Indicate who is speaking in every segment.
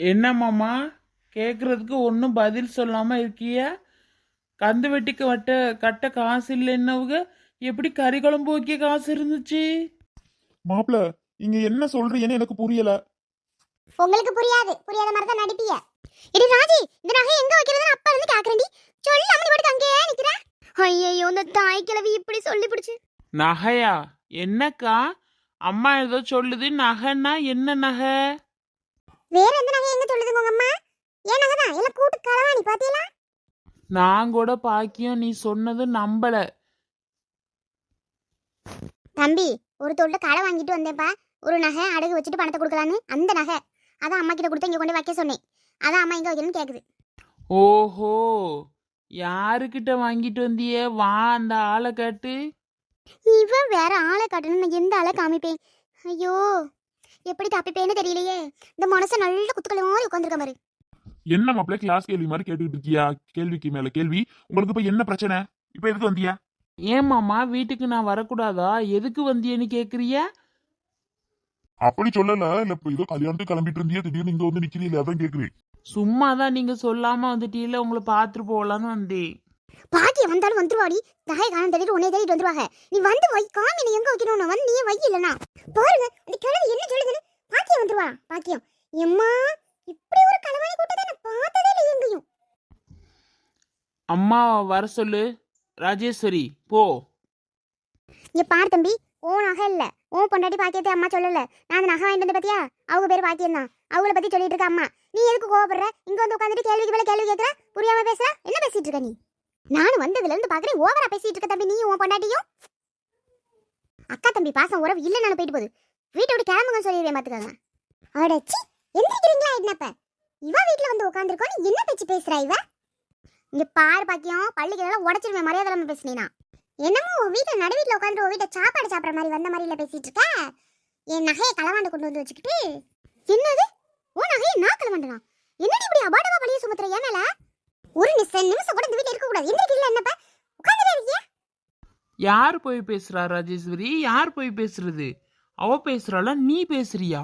Speaker 1: என்ன மாமா, கேட்கறதுக்கு ஒன்றும் பதில் சொல்லாம இருக்கிய? கந்து வெட்டிக்கு கட்ட காசு இல்லைன்னவுக எப்படி கறி குழம்பு வைக்க காசு இருந்துச்சு?
Speaker 2: மாப்பிள, இங்க என்ன சொல்றீங்கன்னு எனக்கு புரியல.
Speaker 3: உங்களுக்கு புரியாது, புரியாத மாதிரி தான் நடிப்பீங்க. இடி ராஜி, இந்த நகை எங்க வைக்கிறதுன்னு அப்பா இருந்து கேக்குறேன்டி. சொல்லாம நீ பாட்டுக்கு அங்கேயே நிக்கிற. ஐயோ, இந்த தாய் கிழவி இப்படி சொல்லி பிடிச்சு.
Speaker 1: நகையா? என்னக்கா, அம்மா ஏதோ சொல்லுது நகைன்னா என்ன நகை?
Speaker 3: வேற எந்த நகை எங்க சொல்லுதுங்க உங்க அம்மா? ஏன் நகை தான் எல்லாம் கூட்டு களவாணி பாத்தீங்களா?
Speaker 1: நான் கூட பாக்கியம் நீ சொன்னது நம்பல.
Speaker 3: தம்பி, ஒரு தொழில களை வாங்கிட்டு வந்தேன்ப்பா. ஒரு நகை அடகு வச்சுட்டு பணத்தை கொடுக்கலான்னு, அந்த நகை அதான் அம்மா கிட்ட கொடுத்து இங்க கொண்டு வைக்க சொன்னேன். அதான் அம்மா இங்க வைக்கணும்னு கேக்குது.
Speaker 1: ஓஹோ, யாருக்கிட்ட வாங்கிட்டு வந்தியே? வா, அந்த ஆளை கேட்டு.
Speaker 3: இவன் வேற ஆளை காட்டணும், நான் எந்த ஆளை காமிப்பேன்? ஐயோ, எப்படி தப்பிப்பேன்னு தெரியலையே. இந்த மனசை நல்ல குத்துக்களை மாதிரி உட்காந்துருக்க மாதிரி.
Speaker 2: என்ன மாப்பிள, கிளாஸ் கேள்வி மாதிரி கேட்டுக்கிட்டு இருக்கியா? கேள்விக்கு மேல கேள்வி. உங்களுக்கு இப்ப என்ன பிரச்சனை? இப்ப எதுக்கு வந்தியா?
Speaker 1: ஏன் மாமா, வீட்டுக்கு நான் வரக்கூடாதா? எதுக்கு வந்தியன்னு கேக்குறிய?
Speaker 2: அப்படி சொல்லல. இல்ல இப்ப ஏதோ கல்யாணத்துக்கு கிளம்பிட்டு இருந்தியா, திடீர்னு இங்க வந்து நிக்கிறீங்களே, அதான் கேக்குறேன்.
Speaker 1: சும்மா தான் நீங்க சொல்லாம வந்துட்டீல, உங்களை பார்த்துட்டு போகலான்னு வந்தேன்.
Speaker 3: பாக்கிய வந்தாலும் வந்துருவாடி. நகை காணம் தேடிட்டு உன்னை தேடிட்டு வந்துருவாங்க. நீ வந்து வை, காமி நீ எங்க வைக்கணும் வந்து நீ வை. இல்லனா பாருங்க இந்த கிழவி என்ன சொல்லுதுன்னு. பாக்கியம் வந்துருவா. பாக்கியம் எம்மா, இப்படி ஒரு களவாணி கூட்டத்தை நான் பார்த்ததே இல்லை எங்கேயும்.
Speaker 1: அம்மா வர சொல்லு. ராஜேஸ்வரி போ.
Speaker 3: இங்க பார் தம்பி, ஓ நகை இல்ல, ஓ பொண்டாட்டி பாக்கியத்தை அம்மா சொல்லல. நான் அந்த நகை வாங்கிட்டு வந்து பத்தியா, அவங்க பேர் பாக்கியம் தான். அவங்கள பத்தி சொல்லிட்டு இருக்க அம்மா. நீ எதுக்கு கோவப்படுற? இங்க வந்து உட்காந்துட்டு கேள்விக்கு மேல கேள்வி கேட்கற, புரியாம பேசுற. என்ன பேசிட்டு இருக்க நீ? நானும் வந்ததுல இருந்து பாக்குறேன் ஓவரா பேசிட்டு இருக்க தம்பி. நீ உன் பொண்டாட்டியும் அக்கா தம்பி பாசம் உறவு இல்ல. நான் போயிட்டு போகுது வீட்டை விட்டு கிளம்புங்கன்னு சொல்லிடுவேன் பாத்துக்காங்க. அடச்சி, எந்திரிக்கிறீங்களா? என்னப்ப இவ வீட்டுல வந்து உட்காந்துருக்கோம், நீ என்ன பேச்சு பேசுறா இவ? இங்க பாரு பாக்கியம், பள்ளிக்கெல்லாம் உடச்சிருவேன் மரியாதை இல்லாம பேசுனீனா. என்னமோ உன் வீட்டுல நடு வீட்டுல உட்காந்து உன் வீட்டை சாப்பாடு சாப்பிட்ற மாதிரி வந்த மாதிரி இல்ல பேசிட்டு இருக்க. என் நகையை களவாண்டு கொண்டு வந்து வச்சுக்கிட்டு. என்னது உன் நகையை நான் களவாண்டனா? என்னடி இப்படி அபாடமா பழிய சுமத்துற என் மேல? ஒரு நிமிஷம் கூட இந்த வீட்டுல இருக்க கூடாது. எந்திரிக்கல என்னப்ப உட்காந்துட்டே இருக்கியா?
Speaker 1: யார் போய் பேசுறா ராஜேஸ்வரி? யார் போய் பேசுறது? அவ பேசுறாளா, நீ பேசுறியா?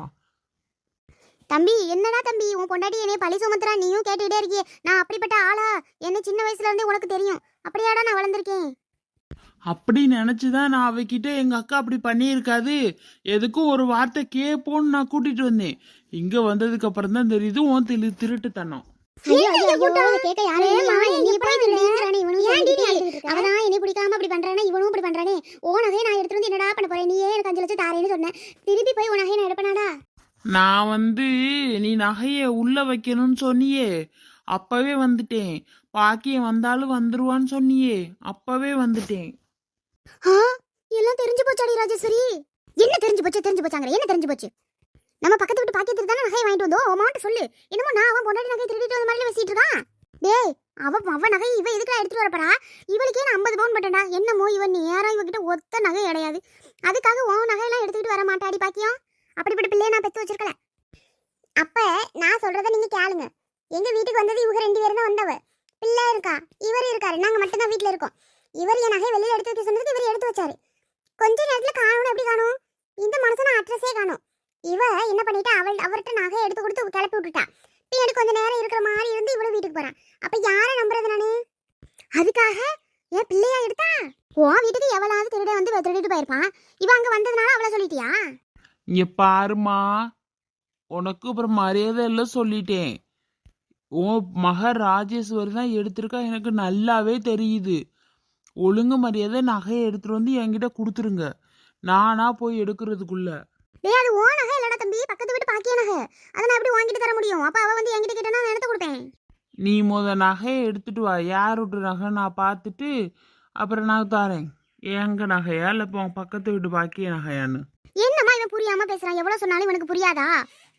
Speaker 3: தம்பி, என்னடா தம்பி, உன் பொண்டாட்டி என்னைய பழி சுமத்துறா, நீயும் கேட்டுக்கிட்டே இருக்கியே. நான் அப்படிப்பட்ட ஆளா? என்ன சின்ன வயசுல இருந்தே உனக்கு தெரியும். அப்படியாடா நான் வளர்ந்துருக்கேன்.
Speaker 1: அப்படி நினைச்சுதான் நான் அவகிட்ட எங்க அக்கா அப்படி பண்ணியிருக்காது, எதுக்கும் ஒரு வார்த்தை கேட்போன்னு நான் கூட்டிட்டு வந்தேன். இங்க வந்ததுக்கு அப்புறம் தான் தெரியுது உன் திருட்டுத்தனம்.
Speaker 3: ஐயோ ஐயோ ஐயோ, அதை கேட்க யாரும் இல்லையா? என்னைய போய் திருடுறானே இவனும். அவதான் என்னை பிடிக்காம அப்படி பண்றானே, இவனும் இப்படி பண்றானே. ஓ நகையை நான் எடுத்துட்டு வந்து என்னடா பண்ண போறேன்? நீயே எனக்கு 5 லட்சம் தாரேன்னு சொன்னேன். திருப்பி போய் உன் நகையை நான் எடுப்பேனாடா?
Speaker 1: நான் நீ நகைய உள்ள வைக்கணும்னு சொன்னியே, அப்பவே வந்துட்டேன். பாக்கியம் வந்தாலும் வந்துருவான்னு சொன்னியே, அப்பவே வந்துட்டேன்.
Speaker 3: எல்லாம் தெரிஞ்சு போச்சாடி ராஜேஸ்வரி? என்ன தெரிஞ்சு போச்சு? தெரிஞ்சு போச்சாங்க என்ன தெரிஞ்சு போச்சு? நம்ம பக்கத்து வீட்டு பாக்கியத்துக்கு தானே நகையை வாங்கிட்டு வந்தோம். அவன் சொல்லு, என்னமோ நான் அவன் பொண்டாட்டி நகையை திருடிட்டு வந்த மாதிரி பேசிட்டு இருக்கான். டேய், அவ நகை இவ எதுக்குலாம் எடுத்துட்டு வரப்படா? இவளுக்கே நான் 50 பவுன் பட்டேன்டா. என்னமோ இவன் நேரம் இவகிட்ட ஒத்த நகை கிடையாது. அதுக்காக உன் நகையெல்லாம் எடுத்துக்கிட்டு வர மாட்டாடி பாக்கியம். அப்படிப்பட்ட பிள்ளைய நான் பெத்து வச்சிருக்கல. அப்ப நான் சொல்றத நீங்க கேளுங்க. எங்க வீட்டுக்கு வந்தது இவங்க 2 பேரும் தான் வந்தவ. பிள்ளை இருக்கா, இவர் இருக்காரு, நாங்க மட்டும் தான் வீட்டுல இருக்கோம். இவர் என் நகை வெளியில எடுத்து வைக்க சொன்னதுக்கு இவர் எடுத்து வச்சாரு. கொஞ்ச நேரத்துல காணும். எப்படி காணும்? இந்த மனுஷன அட்ரஸே காணும். இவ என்ன பண்ணிட்டா, அவர்கிட்ட நகை எடுத்து கொடுத்து கிளப்பி விட்டுட்டா. பின்னாடி கொஞ்ச நேரம் இருக்கிற மாதிரி இருந்து இவ்வளவு வீட்டுக்கு போறான். அப்ப யாரை நம்புறது நானு? அதுக்காக என் பிள்ளையா எடுத்தா? உன் வீட்டுக்கு எவ்வளவு திருட வந்து திருடிட்டு போயிருப்பான். இவ அங்க வந்ததுனால அவளை சொல்லிட்டியா?
Speaker 1: இங்க பாருமா, உனக்கு அப்புறம் மரியாதை எல்லாம் சொல்லிட்டேன். உன் மக ராஜேஸ்வரி தான் எடுத்திருக்கா, எனக்கு நல்லாவே தெரியுது. ஒழுங்கு மரியாதை நகையை எடுத்துட்டு வந்து என்கிட்ட கொடுத்துருங்க, நானா போய் எடுக்கிறதுக்குள்ள.
Speaker 3: டேய், அது ஓ நகை இல்லடா தம்பி, பக்கத்து வீட்டு பாக்கிய நகை. அதை நான் எப்படி வாங்கிட்டு தர முடியும்? அப்ப அவ வந்து என்கிட்ட கேட்டா நான் எடுத்து கொடுப்பேன்.
Speaker 1: நீ நகையை எடுத்துட்டு வா, யார் விட்டு நகை நான் பார்த்துட்டு அப்புறம் நான் தரேன். எங்க நகையா இல்லை இப்போ பக்கத்து வீட்டு பாக்கிய நகையான்னு?
Speaker 3: என்னம்மா இவன் புரியாம பேசுறான்? எவ்வளவு சொன்னாலும் இவனுக்கு புரியாதா?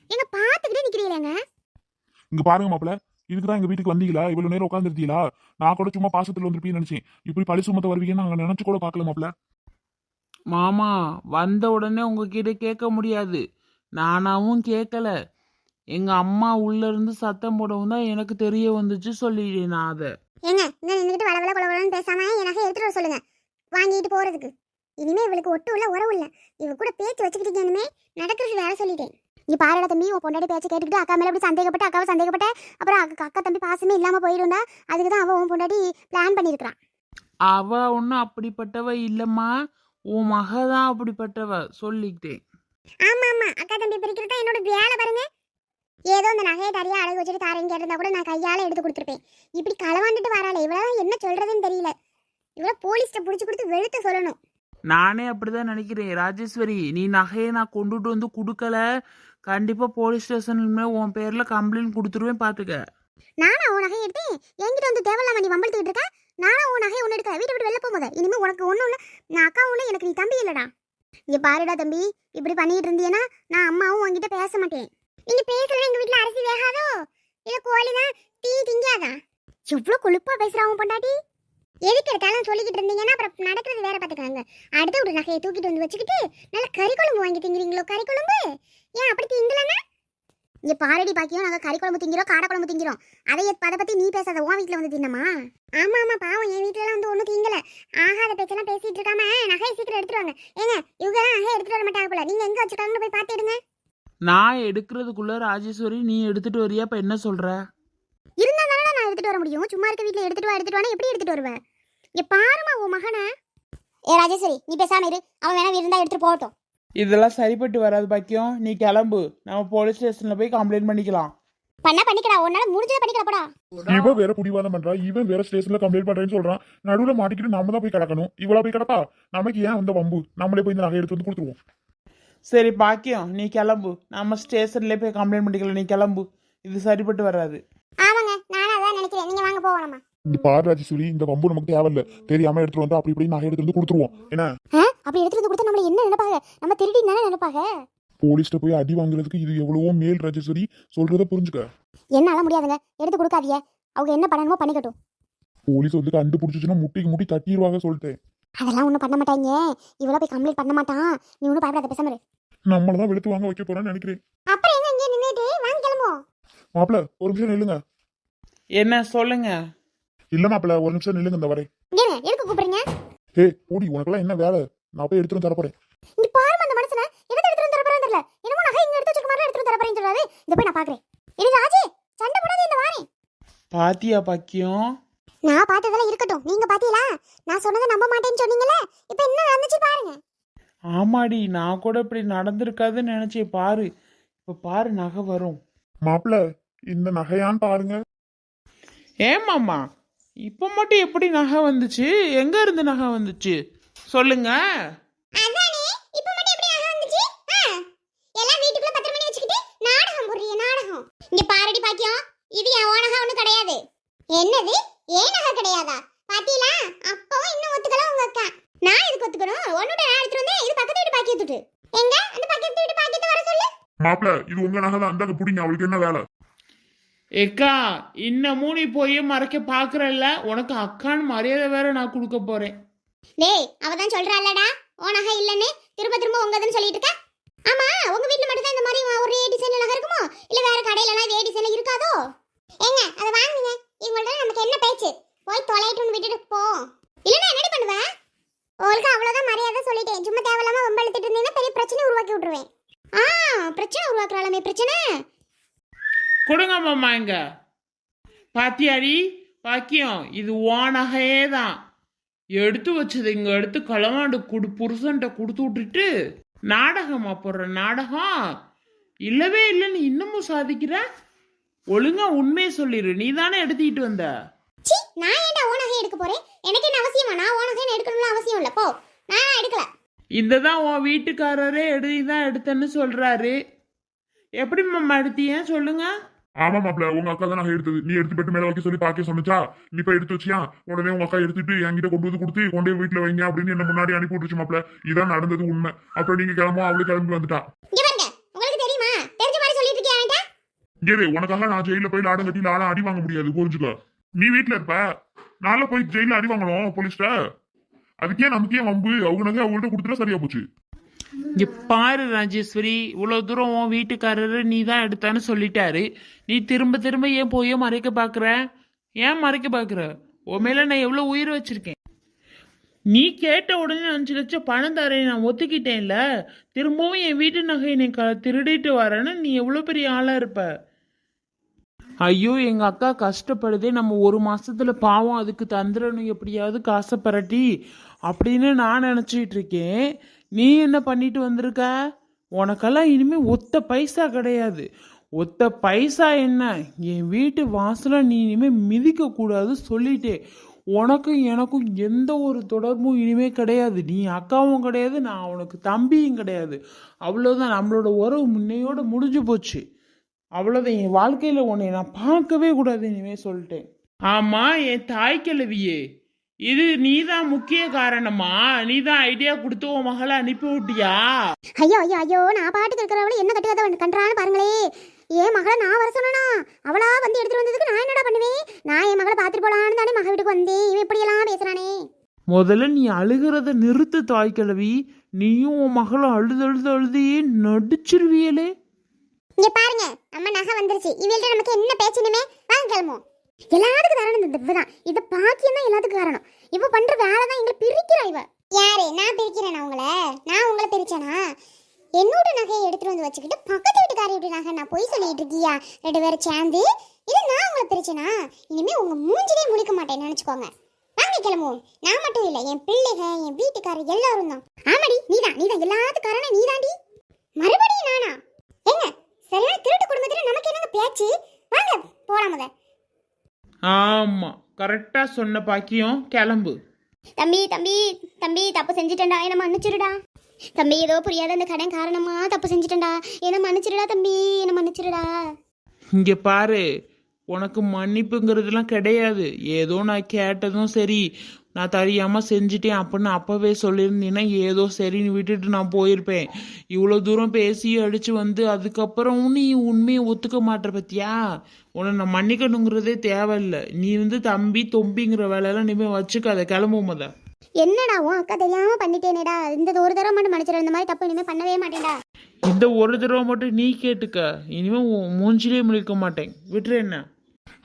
Speaker 3: எங்க பாத்துக்கிட்டே நிக்கிறீங்களேங்க.
Speaker 2: இங்க பாருங்க மாப்பிள, இதுக்குதான் எங்க வீட்டுக்கு வந்தீங்களா? இவ்வளவு நேரம் உட்காந்துருந்தீங்களா? நான் கூட சும்மா பாசத்துல வந்திருப்பீன்னு நினைச்சேன். இப்படி பழி சுமத்த வருவீங்கன்னு நாங்க நினைச்சு கூட பாக்கல மாப்பிள.
Speaker 1: மாமா, வந்த உடனே உங்ககிட்ட கேட்க முடியாது, நானாவும் கேட்கல. எங்க அம்மா உள்ள இருந்து சத்தம் போடவும் தான் எனக்கு தெரிய வந்துச்சு, சொல்லிட்டேன் நான் அதை.
Speaker 3: ஏங்க, இங்க நின்னுட்டு வளவள கொலவளன்னு பேசாம எனக்கு எடுத்துட்டு வர சொல்லுங்க, வாங்கிட்டு போறதுக்கு. இனிமே இவளுக்கு ஒட்டு உள்ள உறவு இல்ல. இவ கூட பேச்சு வச்சுக்கிட்டீங்க, இனிமே நடக்கிறது வேற சொல்லிட்டேன். இங்க பாருடா தம்பி, உன் பொண்டாட்டி பேச்ச கேட்டுக்கிட்டு அக்கா மேல அப்படி சந்தேகப்பட்ட அக்காவை சந்தேகப்பட்ட அப்புறம் அக்கா தம்பி பாசமே இல்லாம போயிடும்டா. அதுக்கு தான் அவ உன் பொண்டாட்டி பிளான் பண்ணியிருக்கான்.
Speaker 1: அவ ஒன்றும் அப்படிப்பட்டவ இல்லைம்மா, உன் மக தான் அப்படிப்பட்டவ சொல்லிக்கிட்டேன்.
Speaker 3: ஆமா ஆமா, அக்கா தம்பி பிரிக்கிறது தான் என்னோட வேலை பாருங்க. ஏதோ இந்த நகையை தரையா அழகு வச்சுட்டு தாரேன்னு கேட்டிருந்தா கூட நான் கையால எடுத்து கொடுத்துருப்பேன். இப்படி களவாண்டுட்டு வராளே, இவ்வளவு என்ன சொல்றதுன்னு தெரியல. இவ்வளவு போலீஸ்ட புடிச்சு கொடுத்து வெளுத்து சொல்லணும்.
Speaker 1: நானே அப்படிதான் நினைக்கிறேன் ராஜேஸ்வரி. நீ நகையை நான் கொண்டுட்டு வந்து கொடுக்கல, கண்டிப்பா போலீஸ் ஸ்டேஷன்ல உன் பேர்ல கம்ப்ளைண்ட் கொடுத்துருவேன் பாத்துக்க.
Speaker 3: நானா உன் நகையை எடுத்தேன்? என்கிட்ட வந்து தேவையில்லாம நீ வம்பளுத்துக்கிட்டு இருக்க. நானா உன் நகையை ஒன்று எடுக்க வீட்டை விட்டு வெளில போகும்போது இனிமே உனக்கு ஒன்றும் இல்லை, நான் அக்கா ஒன்று, எனக்கு நீ தம்பி இல்லடா. இங்க பாருடா தம்பி, இப்படி பண்ணிட்டு இருந்தீங்கன்னா நான் அம்மாவும் உங்ககிட்ட பேச மாட்டேன். நீங்க பேசல எங்க வீட்டுல அரிசி வேகாதோ இல்ல கோழிதான் தீ திங்காதா? எவ்வளவு கொழுப்பா பேசுறாவும் பொண்டாட்டி. எதுக்கு எடுத்தாலும் சொல்லிக்கிட்டு இருந்தீங்கன்னா அப்புறம் நடக்கிறது வேற பாத்துக்காங்க. அடுத்த ஒரு நகையை தூக்கிட்டு வந்து வச்சுக்கிட்டு நல்ல கறி குழம்பு வாங்கி திங்கிறீங்களோ? கறி குழம்பு ஏன் அப்படி திங்கலன்னா? இங்க பாரடி பாக்கியும், நாங்க கறி குழம்பு திங்கிறோம், காடை குழம்பு திங்கிறோம். அதை பத்தி நீ பேசாத, உன் வீட்டுல வந்து தின்னமா? ஆமா ஆமா பாவம், என் வீட்டுல எல்லாம் வந்து ஒண்ணும் திங்கல. ஆகாத பேச்செல்லாம் பேசிட்டு இருக்காம நகையை சீக்கிரம் எடுத்துட்டு வாங்க. ஏங்க இவங்க எல்லாம் நகையை எடுத்துட்டு வர மாட்டாங்க போல, நீங்க எங்க வச்சுட்டாங்கன்னு போய் பாத்துடுங்க.
Speaker 1: நான் எடுக்கிறதுக்குள்ள ராஜேஸ்வரி நீ எடுத்துட்டு வரியா? இப்ப என்ன சொல்ற?
Speaker 3: இருந்தா தானே நான் எடுத்துட்டு வர முடியும். சும்மா இருக்க வீட்டுல எடுத்துட்டு வானா எப்படி எடுத்துட்டு வருவேன்? இங்க பாருமா உன் மகனை. ஏ ராஜேஸ்வரி, நீ பேசாம இரு, அவன் வேணா இருந்தா எடுத்துட்டு போகட்டும்.
Speaker 1: இதெல்லாம் சரிப்பட்டு வராது பாக்கியம், நீ கிளம்பு, நம்ம போலீஸ் ஸ்டேஷன்ல போய் கம்ப்ளைண்ட் பண்ணிக்கலாம்.
Speaker 3: பண்ணிக்கடா, உன்னால முடிஞ்சதை பண்ணிக்கடா.
Speaker 2: இவன் வேற புடிவாதம் பண்றா, இவன் வேற ஸ்டேஷன்ல கம்ப்ளைண்ட் பண்றேன்னு சொல்றான். நடுவுல மாட்டிக்கிட்டு நம்ம தான் போய் கிடக்கணும். இவ்வளவு போய் கிடப்பா, நமக்கு ஏன் அந்த வம்பு? நம்மளே போய் இந்த நகை எடுத்து வந்து கொடுத்துருவோம்.
Speaker 1: சரி பாக்கியம், நீ கிளம்பு, நம்ம ஸ்டேஷன்ல போய் கம்ப்ளைண்ட் பண்ணிக்கலாம். நீ கிளம்பு, இது சரிப்பட்டு வராது.
Speaker 3: ஆமாங்க, நானும் அதான் நினைக்கிறேன். நீங்க வாங்க போவோம்.
Speaker 2: இந்த பாரு ராஜேஸ்வரி, இந்த வம்பு நமக்கு தேவையில்ல. தெரியாம எடுத்துட்டு வந்து அப்படி இப்படி நகை எடுத்து வந்து கொடுத்துருவோம். என்ன
Speaker 3: அப்படி எடுத்துட்டு வந்து கொடுத்தா நம்மள என்ன நினைப்பாங்க? நம்ம திருடி தானே நினைப்பாங்க.
Speaker 2: போலீஸ்ட போய் அடி வாங்குறதுக்கு இது எவ்வளவோ மேல் ராஜேஸ்வரி, சொல்றத புரிஞ்சுக்க.
Speaker 3: என்னால முடியாதுங்க, எடுத்து கொடுக்காதீங்க. அவங்க என்ன பண்ணணுமோ பண்ணிக்கட்டும்.
Speaker 2: போலீஸ் வந்து கண்டுபிடிச்சுன்னா முட்டிக்கு முட்டி தட்டிடுவாங்க சொல்லிட்டேன்.
Speaker 3: அதெல்லாம் ஒன்றும் பண்ண மாட்டாங்க. இவ்வளோ போய் கம்ப்ளைண்ட் பண்ண மாட்டான். நீ ஒன்றும் பயப்படாத, பேசாம இரு.
Speaker 2: நம்மளதான் வெளுத்து வாங்க வைக்க போறான்னு நினைக்கிறேன்.
Speaker 3: அப்புறம் எங்க இங்கே நின்றுட்டு வாங்க கிளம்புவோம்.
Speaker 2: மாப்பிள ஒரு நிமிஷம் நில்லுங்க.
Speaker 1: என்ன சொல்லுங்க?
Speaker 2: இல்ல மாப்பிள ஒரு நிமிஷம் நில்லுங்க, இந்த வரேன்.
Speaker 3: ஏங்க எதுக்கு கூப்பிடுறீங்க?
Speaker 2: ஹே போடி, உனக்கெல்லாம் என்ன வேலை? நான் போய் எடுத்துட்டு தர போறேன்.
Speaker 3: இங்க பாருங்க, அந்த மனுஷனை எதை எடுத்துட்டு தர போறேன்னு தெரியல. என்னமோ நகை இங்க எடுத்து வச்சிருக்க மாதிரி எடுத்துட்டு தர போறேன்னு சொல்றாரு. இத போய் நான் பாக்குறேன். இது ராஜே, சண்டை போடாதே, இந்த வாரேன்.
Speaker 1: பாத்தியா பாக்கியம்?
Speaker 3: நான் பார்த்ததெல்லாம் இருக்கட்டும், நீங்க பாத்தீங்களா? நான் சொன்னதை நம்ப மாட்டேன்னு சொன்னீங்கல்ல, இப்போ என்ன நடந்துச்சு பாருங்க.
Speaker 1: ஆமாடி, நான் கூட இப்படி நடந்திருக்காதுன்னு நினைச்சேன். பாரு, இப்ப பாரு நகை வரும்.
Speaker 2: மாப்பிள இந்த நகையான்னு பாருங்க.
Speaker 1: ஏமாம்மா, இப்ப மட்டும் எப்படி நகை வந்துச்சு? எங்க இருந்து நகை வந்துச்சு சொல்லுங்க.
Speaker 3: அதானே, இப்போ மட்டும் எப்படி நகை வந்துச்சு? எல்லாம் வீட்டுக்குள்ள பத்திரம் பண்ணி வச்சுக்கிட்டு நாடகம் போடுறீங்க, நாடகம். இங்க பாருடி பாக்கியம், இது என் நகை ஒண்ணு கிடையாது. என்னது ஏன் நகை கிடையாதா? பாத்தீங்களா, அப்பவும் இன்னும் ஒத்துக்கல உங்க அக்கா. நான் எதுக்கு ஒத்துக்கணும்? ஒன்னோட நான் எடுத்துட்டு வந்தேன். இது பக்கத்து வீட்டு பாக்கியத்துட்டு. எங்க அந்த பக்கத்து வீட்டு பாக்கியத்தை வர சொல்லு.
Speaker 2: மாப்பிள இது உங்க நகை தான், அந்த புடிங்க. அவளுக்கு என்ன வேலை?
Speaker 1: ஏக்கா, இன்னமும் நீ போய் மறைக்க பாக்குறல்ல, உனக்கு அக்கான்னு மரியாதை வேற நான் கொடுக்க போறேன்.
Speaker 3: டேய், அவதான் சொல்றாளடா ஓ நகை இல்லன்னு, திரும்ப திரும்ப உங்கதுன்னு சொல்லிட்டு இருக்க. ஆமா, உங்க வீட்ல மட்டும் தான் இந்த மாதிரி ஒரே டிசைன்ல நகை இருக்குமோ, இல்ல வேற கடையில எல்லாம் இதே டிசைன்ல இருக்காதோ? ஏங்க அத வாங்குங்க. இவங்கள்ட்ட நமக்கு என்ன பேச்சு? போய் தொலைட்டுன்னு விட்டுட்டு போ. இல்லனா என்னடி பண்ணுவ? உங்களுக்கு அவ்வளவுதான் மரியாதை சொல்லிட்டேன். சும்மா தேவையில்லாம வம்பழுத்திட்டு இருந்தீங்கன்னா பெரிய பிரச்சனை உருவாக்கி விட்டுருவேன். பிரச்சனை உருவாக்குறாளமே பிரச்சனை.
Speaker 1: கொடுங்க மாமா, இங்க பாத்தியாடி பாக்கியம், இது ஓ நகையே தான். எடுத்து வச்சது இங்க எடுத்து களவாண்டு புருஷன்ட்ட கொடுத்து விட்டுட்டு நாடகமா போடுற நாடகம். இல்லவே இல்லைன்னு இன்னமும் சாதிக்கிற. ஒழுங்கா உண்மையை சொல்லிடு, நீ தானே எடுத்துக்கிட்டு வந்த.
Speaker 3: நான் ஏன்டா ஓ நகை எடுக்க போறேன்? எனக்கு என்ன அவசியமா? நான் ஓ நகை எடுக்கணும்னு அவசியம் இல்ல. போ, நான் எடுக்கல.
Speaker 1: இந்த தான் உன் வீட்டுக்காரரே தான் எடுத்தேன்னு சொல்றாரு. எப்படி மாமா எடுத்தீங்க சொல்லுங்க?
Speaker 2: ஆமா மாப்பிள, உங்க அக்கா தான் நகை எடுத்தது. நீ எடுத்து பெட்டு மேல வைக்க சொல்லி பாக்க சொன்னிச்சா? நீ போய் எடுத்து வச்சியா? உடனே உங்க அக்கா எடுத்துட்டு என்கிட்ட கொண்டு வந்து கொடுத்து கொண்டே வீட்டுல வைங்க அப்படின்னு என்ன முன்னாடி அனுப்பி விட்டுருச்சு மாப்பிள. இதான் நடந்தது உண்மை. அப்புறம் நீங்க கிளம்பும், அவளு கிளம்பி வந்துட்டா.
Speaker 3: உங்களுக்கு தெரியுமா? தெரிஞ்ச மாதிரி சொல்லிட்டு இருக்கியா என்கிட்ட?
Speaker 2: இங்கே உனக்காக நான் ஜெயில போய் லாடம் கட்டி லாடம் அடி வாங்க முடியாது, புரிஞ்சுக்க. நீ வீட்டுல இருப்ப, நாளை போய் ஜெயில அடி வாங்கணும் போலீஸ்ட. அதுக்கே நமக்கே வம்பு. அவங்க நகை அவங்கள்ட்ட கொடுத்துட்டா சரியா போச்சு.
Speaker 1: இங்க பாரு ராஜேஸ்வரி, இவ்வளவு தூரம் உன் வீட்டுக்காரரு நீ தான் எடுத்தான்னு சொல்லிட்டாரு. நீ திரும்ப திரும்ப ஏன் போய் மறைக்க பாக்குற? ஏன் மறைக்க பாக்குற? உன் மேல நான் எவ்வளவு உயிர் வச்சிருக்கேன். நீ கேட்ட உடனே 5 லட்சம் பணம் தரேன் நான் ஒத்துக்கிட்டேன்ல. திரும்பவும் என் வீட்டு நகையை நீ திருடிட்டு வரேன்னு நீ எவ்வளோ பெரிய ஆளா இருப்ப. ஐயோ எங்க அக்கா கஷ்டப்படுதே, நம்ம 1 மாசத்துல பாவம் அதுக்கு தந்துடணும் எப்படியாவது காசை பரட்டி அப்படின்னு நான் நினைச்சிட்டு இருக்கேன். நீ என்ன பண்ணிட்டு வந்திருக்க? உனக்கெல்லாம் இனிமே ஒத்த பைசா கிடையாது. ஒத்த பைசா என்ன, என் வீட்டு வாசல நீ இனிமே மிதிக்க கூடாது சொல்லிட்டே. உனக்கும் எனக்கும் எந்த ஒரு தொடர்பும் இனிமே கிடையாது. நீ அக்காவும் கிடையாது, நான் உனக்கு தம்பியும் கிடையாது. அவ்வளோதான், நம்மளோட உறவு முன்னையோட முடிஞ்சு போச்சு. அவ்வளோதான், என் வாழ்க்கையில் உன்னை நான் பார்க்கவே கூடாது இனிமே சொல்லிட்டேன். ஆமா என் தாய் கிழவியே, இது நீதான் முக்கிய காரணமா? நீதான் ஐடியா கொடுத்து உன் மகளை அனுப்பி விட்டியா?
Speaker 3: ஐயோ ஐயோ ஐயோ, நான் பாட்டுக்கு இருக்கிறவளை என்ன கட்டுக்கதை கண்டான்னு பாருங்களே. என் மகளை நான் வர சொன்னா அவளா வந்து எடுத்துட்டு வந்ததுக்கு நான் என்னடா பண்ணுவேன்? நான் என் மகளை பார்த்துட்டு போலான்னு தானே மக வீட்டுக்கு வந்தேன். இவன் இப்படியெல்லாம் பேசுறானே.
Speaker 1: முதல்ல நீ அழுகிறத நிறுத்து தாய் கிழவி. நீயும் உன் மகளும் அழுது அழுது அழுதையே நடிச்சிருவியலே.
Speaker 3: இங்க பாருங்க, நம்ம நகை வந்துருச்சு. இவள்கிட்ட நமக்கு என்ன பேச்சணுமே? வாங்க கிளம்புவோம். எல்லாத்துக்கும் காரணம் இந்த இவதான். இத பாக்கியம் தான் எல்லாத்துக்கும் காரணம். இவ பண்ற வேலை தான் எங்களை பிரிக்கிறா. இவ யாரு? நான் பிரிக்கிறேனா உங்களை? நான் உங்களை பிரிச்சேனா? என்னோட நகையை எடுத்துட்டு வந்து வச்சுக்கிட்டு பக்கத்து வீட்டுக்காரி வீட்டு நகை நான் போய் சொல்லிட்டு இருக்கியா? 2 பேரும் சேர்ந்து இது நான் உங்களை பிரிச்சேனா? இனிமே உங்க மூஞ்சிலே முழிக்க மாட்டேன்னு நினைச்சுக்கோங்க. வாங்க கிளம்புவோம். நான் மட்டும் இல்ல, என் பிள்ளைங்க, என் வீட்டுக்காரர் எல்லாரும் தான். ஆமாடி, நீதான் எல்லாத்துக்கும் காரணம் நீதாண்டி. மறுபடியும் நானா? ஏங்க சரியான திருட்டு குடும்பத்துல நமக்கு என்னங்க பேச்சு? வாங்க போலாம் முத.
Speaker 1: ஆமா கரெக்டா சொன்ன பாக்கியம், கிளம்பு.
Speaker 3: தம்பி தம்பி தம்பி, தப்பு செஞ்சுட்டேன்டா, என்ன மன்னிச்சிருடா. தம்பி ஏதோ புரியாத அந்த கடன் காரணமா தப்பு செஞ்சுட்டேன்டா, என்ன மன்னிச்சிருடா தம்பி, என்ன மன்னிச்சிருடா.
Speaker 1: இங்க பாரு, உனக்கு மன்னிப்புங்கிறதுலாம் கிடையாது. ஏதோ நான் கேட்டதும் சரி, நான் தெரியாம செஞ்சுட்டேன் அப்படின்னு அப்பவே சொல்லியிருந்தீங்கன்னா ஏதோ சரின்னு விட்டுட்டு நான் போயிருப்பேன். இவ்வளோ தூரம் பேசி அடிச்சு வந்து அதுக்கப்புறம் நீ உண்மையை ஒத்துக்க மாட்டேற பத்தியா? உன்னை நான் மன்னிக்கணுங்கிறதே தேவையில்லை. நீ தம்பி தொம்பிங்கிற வேலையெல்லாம் இனிமே வச்சுக்காத, கிளம்பும் முத.
Speaker 3: என்னடா உன் அக்கா தெரியாம பண்ணிட்டேனேடா. இந்த ஒரு தடவை மட்டும் மன்னிச்சிட, இந்த மாதிரி தப்பு இனிமே பண்ணவே மாட்டேன்டா.
Speaker 1: இந்த ஒரு தடவை மட்டும் நீ கேட்டுக்க, இனிமே மூஞ்சிலே முழிக்க மாட்டேன், விட்டுரு என்ன.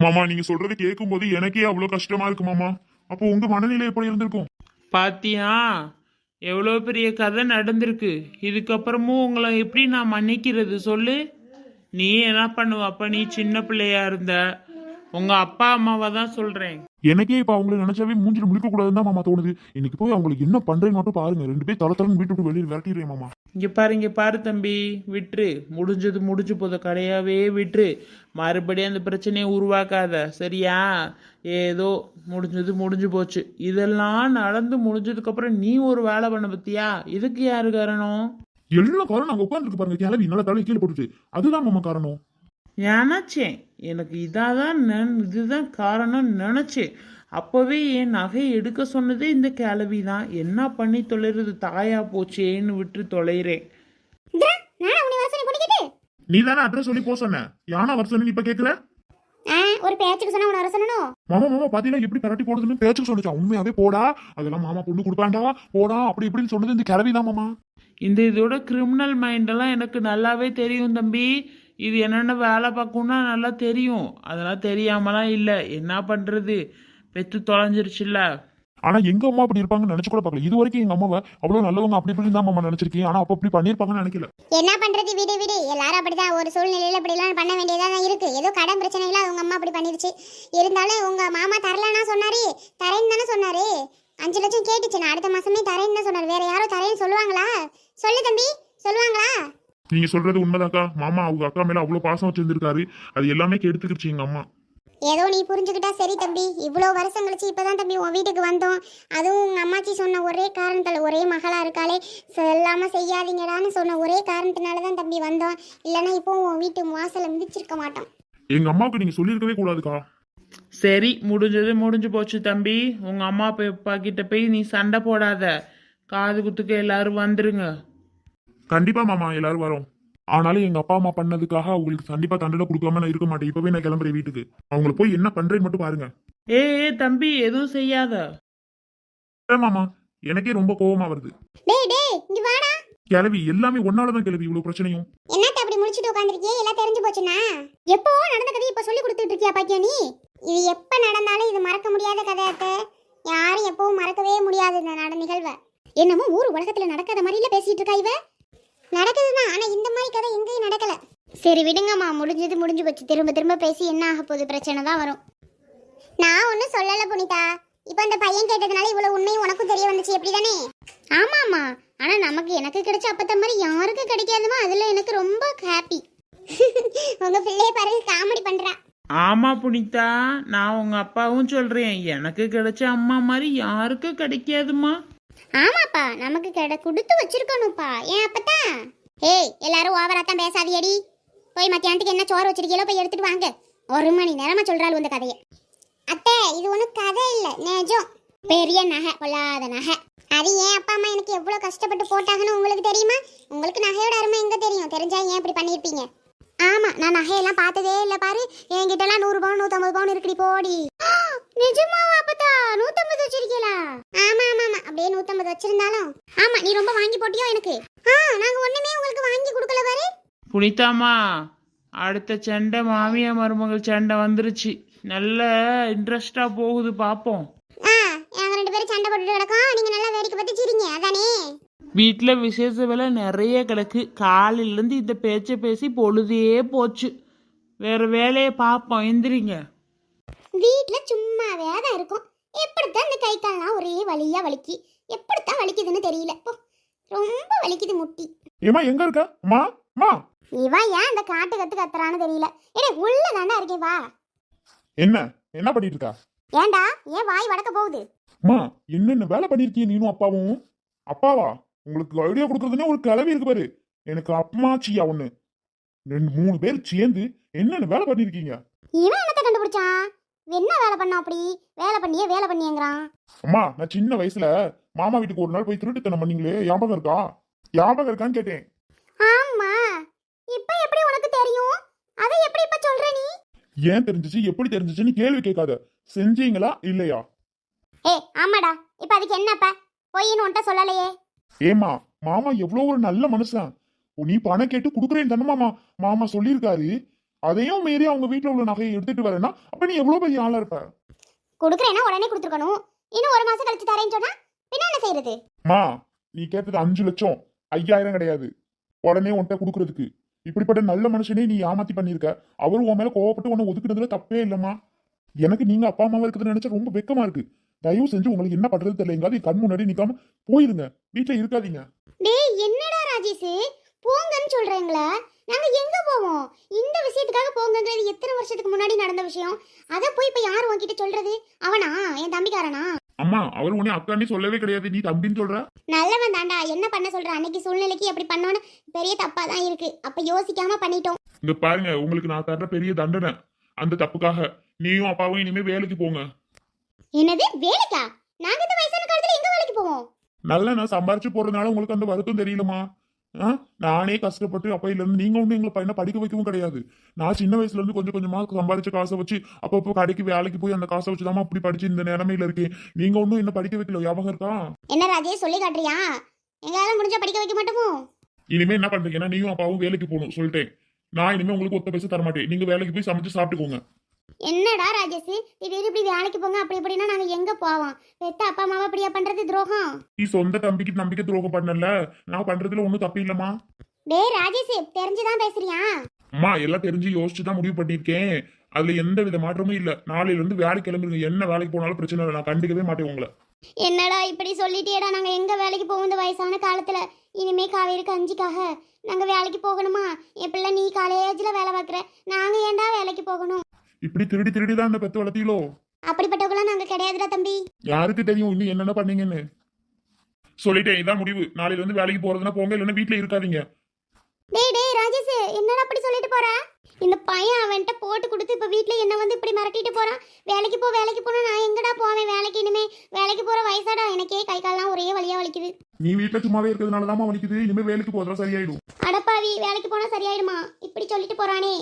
Speaker 2: மாமா நீங்க சொல்றது கேட்கும் போது எனக்கே அவ்வளவு கஷ்டமா இருக்கு மாமா. அப்போ உங்க மனநிலை எப்படி இருந்திருக்கும்?
Speaker 1: பாத்தியா எவ்வளோ பெரிய கதை நடந்திருக்கு. இதுக்கப்புறமும் உங்களை எப்படி நான் மன்னிக்கிறது சொல்லு? நீ என்ன பண்ணுவ? அப்ப நீ சின்ன பிள்ளையா இருந்த. உங்க அப்பா அம்மாவை தான் சொல்றேன்.
Speaker 2: எனக்கே இப்ப அவங்களை நினைச்சாவே மூஞ்சில முழிக்க கூடாதுன்னு தான் மாமா தோணுது. இன்னைக்கு போய் அவங்களுக்கு என்ன பண்றேன்னு மட்டும் பாருங்க. 2 பேர் தளத்தளன்னு வீட்டு விட்டு வெளியே விரட்டிடுறேன் மாமா.
Speaker 1: இங்க பாரு தம்பி, விட்டுரு. முடிஞ்சது முடிஞ்சு போத கடையாவே விட்டுரு. மறுபடியும் அந்த பிரச்சனையை உருவாக்காத, சரியா? ஏதோ முடிஞ்சது முடிஞ்சு போச்சு. இதெல்லாம் நடந்து முடிஞ்சதுக்கு அப்புறம் நீ ஒரு வேலை பண்ண பத்தியா? இதுக்கு யாரு காரணம்?
Speaker 2: எல்லாம் காரணம் அங்க உட்காந்துருக்கு பாருங்க கிளவி, நல்லா தலை கீழே போட்டுட்டு. அதுதான் மாமா காரணம்.
Speaker 1: நினச்சேன், எனக்கு இதுதான் காரணம் நினச்சேன். அப்போவே என் நகையை எடுக்க சொன்னதே இந்த கிளவி தான். என்ன பண்ணி தொலைறது, தாயா போச்சேன்னு விட்டு தொலைறேன்.
Speaker 2: நீ தானே அட்ரஸ் சொல்லி போ சொன்ன, யானா வர சொன்ன இப்ப கேக்குற?
Speaker 3: ஒரு பேச்சுக்கு சொன்னா உன வர சொல்லணும்.
Speaker 2: மாமா பாத்தீங்கன்னா எப்படி பரட்டி போடுதுன்னு பேச்சுக்கு சொன்னிச்சா. உண்மையாவே போடா, அதெல்லாம் மாமா பொண்ணு கொடுப்பாண்டா, போடா அப்படி இப்படின்னு சொன்னது இந்த கிளவிதான் மாமா.
Speaker 1: இதோட கிரிமினல் மைண்டெல்லாம் எனக்கு நல்லாவே தெரியும் தம்பி. இது என்னென்ன வேலை பார்க்கும்னா நல்லா தெரியும். அதெல்லாம் தெரியாமலாம் இல்லை, என்ன பண்ணுறது, பெற்று தொலைஞ்சிருச்சுல்ல.
Speaker 2: ஆனா எங்க அம்மா அப்படி இருப்பாங்கன்னு நினைச்சு கூட பார்க்கல. இது வரைக்கும் எங்க அம்மாவை அவ்வளவு நல்லவங்க அப்படி இப்படி தான் மாமா நினைச்சிருக்கேன். ஆனா அப்ப அப்படி பண்ணிருப்பாங்கன்னு நினைக்கல.
Speaker 3: என்ன பண்றது, விடு எல்லாரும் அப்படிதான். ஒரு சூழ்நிலையில அப்படி எல்லாம் பண்ண வேண்டியதா தான் இருக்கு. ஏதோ கடன் பிரச்சனைல உங்க அம்மா அப்படி பண்ணிருச்சு. இருந்தாலும் உங்க மாமா தரலன்னா சொன்னாரு, தரேன்னு தானே சொன்னாரு. 5 லட்சம் கேட்டுச்சு, நான் அடுத்த மாசமே தரேன்னு சொன்னாரு. வேற யாரும் தரேன்னு சொல்லுவாங்களா? சொல்லு தம்பி, சொல்லுவாங்களா?
Speaker 2: நீங்க சொல்றது உண்மைதாக்கா. மாமா அவங்க அக்கா மேல அவ்வளவு பாசம் வச்சிருந்திருக்காரு. அது எல்லாமே கெடுத்துக்கிடுச்சு எங்க அம்மா.
Speaker 3: ஏதோ நீ புரிஞ்சுக்கிட்டா சரி தம்பி. இவ்வளோ வருஷம் கழிச்சு இப்பதான் தம்பி உன் வீட்டுக்கு வந்தோம். அதுவும் உங்க அம்மாச்சி சொன்ன ஒரே காரணத்தால, ஒரே மகளா இருக்காளே சொல்லாம செய்யாதீங்கடான்னு சொன்ன ஒரே காரணத்தினாலதான் தம்பி வந்தோம். இல்லைன்னா இப்போ உன் வீட்டு வாசலை மிதிச்சிருக்க மாட்டோம்.
Speaker 2: எங்க அம்மாவுக்கு நீங்க சொல்லியிருக்கவே கூடாதுக்கா.
Speaker 1: சரி, முடிஞ்சது முடிஞ்சு போச்சு தம்பி. உங்க அம்மா அப்பா கிட்ட போய் நீ சண்டை போடாத. காது குத்துக்கு எல்லாரும் வந்துருங்க.
Speaker 2: கண்டிப்பா மாமா எல்லாரும் வரோம். ஆனாலும் எங்க அப்பா அம்மா பண்ணதுக்காக அவங்களுக்கு கண்டிப்பா தண்டனை கொடுக்காம நான் இருக்க மாட்டேன். இப்பவே நான் கிளம்புறேன் வீட்டுக்கு. அவங்கள போய் என்ன பண்றேன்னு மட்டும் பாருங்க.
Speaker 1: ஏ தம்பி, எதுவும் செய்யாத.
Speaker 2: மாமா எனக்கே ரொம்ப கோவமா வருது.
Speaker 3: டேய் இங்க வாடா.
Speaker 2: கிளவி எல்லாமே ஒன்னாலதான் கிளவி இவ்வளவு பிரச்சனையும்.
Speaker 3: என்னத்த அப்படி முடிச்சிட்டு உட்கார்ந்திருக்கியே? எல்லாம் தெரிஞ்சு போச்சுனா? எப்போ நடந்த கதை இப்ப சொல்லி கொடுத்துட்டு இருக்கியா பாக்கியா நீ? இது எப்ப நடந்தாலும் இது மறக்க முடியாத கதை அத்தை. யாரும் எப்பவும் மறக்கவே முடியாது இந்த நிகழ்வை. என்னமோ ஊர் உலகத்துல நடக்காத மாதிரில பேசிட்டு இருக்கா இவ. நடக்குதுதான், ஆனா இந்த மாதிரி கதை எங்கேயும் நடக்கல. சரி விடுங்கம்மா, முடிஞ்சது முடிஞ்சு போச்சு. திரும்ப திரும்ப பேசி என்ன ஆக போகுது? பிரச்சனை தான் வரும். நான் ஒன்றும் சொல்லல புனிதா. இப்போ அந்த பையன் கேட்டதுனால இவ்வளவு உண்மையும் உனக்கும் தெரிய வந்துச்சு, எப்படிதானே? ஆமாம்மா, ஆனா எனக்கு கிடைச்ச அப்பத்த மாதிரி யாருக்கு கிடைக்காதுமா, அதுல எனக்கு ரொம்ப ஹாப்பி. உங்க பிள்ளைய பாருங்க, காமெடி பண்றா.
Speaker 1: ஆமா புனிதா, நான் உங்க அப்பாவும் சொல்றேன், எனக்கு கிடைச்ச அம்மா மாதிரி யாருக்கும் கிடைக்காதுமா.
Speaker 3: ஆமாப்பா, நமக்கு கொடுத்து வச்சிருக்கணும்ப்பா. ஏன் அப்பத்தா? ஏய், எல்லாரும் ஓவரா தான் பேசாதியடி. போய் மத்தியானத்துக்கு என்ன சோறு வச்சிருக்கீங்களோ போய் எடுத்துட்டு வாங்க. 1 மணி நேரமா சொல்றாள் இந்த கதையை. அத்தை, இது ஒன்றும் கதை இல்லை, நிஜம். பெரிய நகை, பொல்லாத நகை. அது ஏன் அப்பா அம்மா எனக்கு எவ்வளோ கஷ்டப்பட்டு போட்டாங்கன்னு உங்களுக்கு தெரியுமா? உங்களுக்கு நகையோட அருமை எங்க தெரியும்? தெரிஞ்சா ஏன் இப்படி பண்ணியிருப்பீங்க? ஆமா, நான் நகையெல்லாம் பார்த்ததே இல்லை பாரு. என்கிட்டலாம் 100 பவுன் 150 பவுன் இருக்குடி போடி. நிஜமாவா அப்பத்தா? 150 வச்சிருக்கீங்களா? ஆமா ஆமா ஆமா, அப்படியே 150 வச்சிருந்தாலும். ஆமா, நீ ரொம்ப வாங்கி போட்டியோ எனக்கு. நாங்க ஒண்ணுமே உங்களுக்கு வாங்கி கொடுக்கல பாரு.
Speaker 1: புனிதாமா, அடுத்த சண்டை மாமியா மருமகள் சண்டை வந்துருச்சு. நல்ல இன்ட்ரெஸ்டா போகுது, பாப்போம்.
Speaker 3: நாங்க 2 பேரும் சண்டை போட்டுட்டு கிடக்கோம், நீங்க நல்லா வேடிக்கை பார்த்து சிரிங்க, அதானே?
Speaker 1: வீட்டுல விசேஷ வேலை நிறைய கிடக்கு. காலையில இருந்து இந்த பேச்ச பேசி பொழுதே போச்சு. வேற வேலையை பார்ப்போம், எந்திரிங்க.
Speaker 3: வீட்டுல சும்மாவே தான் இருக்கும். எப்படித்தான் இந்த கை கால்லாம் ஒரே வலியா வலிக்கு, எப்படித்தான் வலிக்குதுன்னு தெரியல. ரொம்ப வலிக்குது முட்டி.
Speaker 2: ஏமா எங்க இருக்க? அம்மா அம்மா,
Speaker 3: இவா ஏன் இந்த காட்டு கத்து கத்துறான்னு தெரியல. ஏடே, உள்ள தாண்டா இருக்கே, வா.
Speaker 2: என்ன பண்ணிட்டு இருக்கா?
Speaker 3: ஏண்டா, ஏன் வாய் வடக்க போகுது?
Speaker 2: அம்மா, என்னென்ன வேலை பண்ணிருக்கீங்க நீனும் அப்பாவும்? அப்பாவா? உங்களுக்கு ஐடியா கொடுக்கறதுனே ஒரு கிளவி இருக்கு பாரு. எனக்கு அம்மாச்சியா ஒண்ணு 2-3 பேர் சேர்ந்து என்னென்ன வேலை பண்ணிருக்கீங்க?
Speaker 3: இவன் என்னத்த கண்டுபிடிச்சான்? என்ன வேலை பண்ண? அப்படி வேலை பண்ணியேங்கிறான்.
Speaker 2: அம்மா, நான் சின்ன வயசுல மாமா வீட்டுக்கு ஒரு நாள் போய் திருட்டுத்தனம் பண்ணீங்களே, ஞாபகம் இருக்கா? ஞாபகம் இருக்கான்னு கேட்டேன்.
Speaker 3: ஆமா, இப்ப எப்படி உனக்கு தெரியும்? அதை எப்படி இப்ப சொல்ற நீ?
Speaker 2: ஏன் தெரிஞ்சிச்சு, எப்படி தெரிஞ்சிச்சுன்னு கேள்வி கேட்காத. செஞ்சீங்களா இல்லையா?
Speaker 3: ஆமாடா. இப்ப அதுக்கு என்னப்ப? போயின்னு உன்ட்ட சொல்லலையே.
Speaker 2: ஏமா, மாமா எவ்வளவு ஒரு நல்ல மனுஷன். நீ பணம் கேட்டு குடுக்குறேன்னு தானே மாமா சொல்லியிருக்காரு. அதையும் மீறி அவங்க வீட்டுல உள்ள நகையை எடுத்துட்டு வரேன்னா அப்ப நீ எவ்வளவு பெரிய ஆளா இருப்ப?
Speaker 3: குடுக்குறேன்னா உடனே கொடுத்துருக்கணும். இன்னும் 1 மாசம் கழிச்சு தரேன்னு சொன்னா பின்ன என்ன செய்யறது?
Speaker 2: மா, நீ கேட்டது 5 லட்சம், 5000 கிடையாது. உடனே உன்கிட்ட குடுக்கறதுக்கு. இப்படிப்பட்ட நல்ல மனுஷனே நீ ஏமாத்தி பண்ணிருக்க. அவரு உன் மேல கோவப்பட்டு உன்னை ஒதுக்குறதுல தப்பே இல்லம்மா. எனக்கு நீங்க அப்பா அம்மாவா இருக்கிறது நினைச்சா ரொம்ப வெக்கமா இருக்கு. தயவு செஞ்சு உங்களுக்கு என்ன பண்றது தெரியல, எங்காவது கண் முன்னாடி நிக்காம போயிருங்க, வீட்டுல இருக்காதீங்க.
Speaker 3: டேய், என்னடா ராஜேஷ், போங்கன்னு சொல்றீங்களா? நாங்க எங்க போவோம்? இந்த விஷயத்துக்காக போங்கங்கிறது எத்தனை வருஷத்துக்கு முன்னாடி நடந்த விஷயம். அத போய் இப்ப யாரு உன்கிட்ட சொல்றது? அவனா, என் தம்பிக்காரனா?
Speaker 2: அம்மா, அவர் உன்னை அக்கான்னு சொல்லவே கிடையாது, நீ தம்பின்னு சொல்ற.
Speaker 3: நல்லவன் தாண்டா, என்ன பண்ண சொல்ற? அன்னைக்கு சூழ்நிலைக்கு அப்படி பண்ணோன்னு பெரிய தப்பா தான் இருக்கு. அப்ப யோசிக்காம பண்ணிட்டோம்.
Speaker 2: இங்க பாருங்க, உங்களுக்கு நான் தர்ற பெரிய தண்டனை. அந்த தப்புக்காக நீயும் அப்பாவும் இனிமே வேலைக்கு போங்க.
Speaker 3: என்னது வேலைக்கா? நாங்க இந்த வயசான காலத்துல எங்க வேலைக்கு போவோம்?
Speaker 2: நல்லா நான் சம்பாரிச்சு போறதுனால உங்களுக்கு அந்த வருத்தம் தெரியலமா? நானே கஷ்டப்பட்டு அப்பையில இருந்து நீங்க ஒண்ணு எங்களை பையனை படிக்க வைக்கவும் கிடையாது. நான் சின்ன வயசுல இருந்து கொஞ்சம் கொஞ்சமா சம்பாரிச்ச காசை வச்சு அப்பப்போ கடைக்கு வேலைக்கு போய் அந்த காசை வச்சுதாமா அப்படி படிச்சு இந்த நிலைமையில இருக்கேன். நீங்க ஒன்னும் என்ன படிக்க வைக்கல, ஞாபகம் இருக்கா?
Speaker 3: என்ன ராஜே, சொல்லி காட்டுறியா? எங்களால முடிஞ்சா படிக்க வைக்க மாட்டோமோ?
Speaker 2: இனிமே என்ன பண்றீங்கன்னா, நீயும் அப்பாவும் வேலைக்கு போகணும் சொல்லிட்டேன். நான் இனிமே உங்களுக்கு ஒத்த பைசா தர மாட்டேன். நீங்க வேலைக்கு போய் சமைச்சு சாப்பிட்டுக்கோங்க.
Speaker 3: என்னடா ராஜேஷ், திடீர்னு இப்படி வேலைக்கு போங்க அப்படி இப்படின்னா நாங்க எங்க போவோம்? பெத்த அப்பா அம்மாவை அப்படியா பண்றது துரோகம்?
Speaker 2: நீ சொந்த தம்பிக்கு நம்பிக்கை துரோகம் பண்ணல, நான் பண்றதுல ஒன்னும் தப்பு இல்லம்மா.
Speaker 3: டேய் ராஜேஷ், தெரிஞ்சுதான் பேசுறியா?
Speaker 2: அம்மா, எல்லாம் தெரிஞ்சு யோசிச்சுதான் முடிவு பண்ணிருக்கேன். அதுல எந்த வித மாற்றமும் இல்ல. நாளையில இருந்து வேலைக்கு கிளம்புங்க. என்ன வேலைக்கு போனாலும் பிரச்சனை இல்லை, நான் கண்டுக்கவே மாட்டேன் உங்களை.
Speaker 3: என்னடா இப்படி சொல்லிட்டேடா? நாங்க எங்க வேலைக்கு போவோம் இந்த வயசான காலத்துல? இனிமே காவேரி கஞ்சிக்காக நாங்க வேலைக்கு போகணுமா? என் பிள்ளை நீ காலேஜ்ல வேலை பார்க்குற, நாங்க ஏன்டா வேலைக்கு போகணும்?
Speaker 2: இப்படி திருடி தான் அந்த பெத்து வளர்த்தீங்களோ?
Speaker 3: அப்படிப்பட்டவங்களாம் நாங்க கிடையாதுடா தம்பி.
Speaker 2: யாருக்கு தெரியும் இன்னும் என்னென்ன பண்ணீங்கன்னு? சொல்லிட்டேன், இதான் முடிவு. நாளையில இருந்து வேலைக்கு போறதுன்னா போங்க, இல்லைன்னா வீட்டுல இருக்காதீங்க.
Speaker 3: டேய் ராஜேஷ், என்னடா அப்படி சொல்லிட்டு போற? இந்த பையன் அவன்கிட்ட போட்டு கொடுத்து இப்ப வீட்டுல என்ன வந்து இப்படி மிரட்டிட்டு போறான். வேலைக்கு போனா நான் எங்கடா போவேன் வேலைக்கு? இனிமே வேலைக்கு போற வயசாடா, எனக்கே கை கால்லாம் ஒரே வலியா வலிக்குது.
Speaker 2: நீ வீட்டுல சும்மாவே இருக்கிறதுனாலதான் வலிக்குது. இனிமே வேலைக்கு போறதா சரியாயிடும்.
Speaker 3: அடப்பாவி, வேலைக்கு போனா சரியாயிடுமா? இப்படி சொல்லிட்டு போறானே.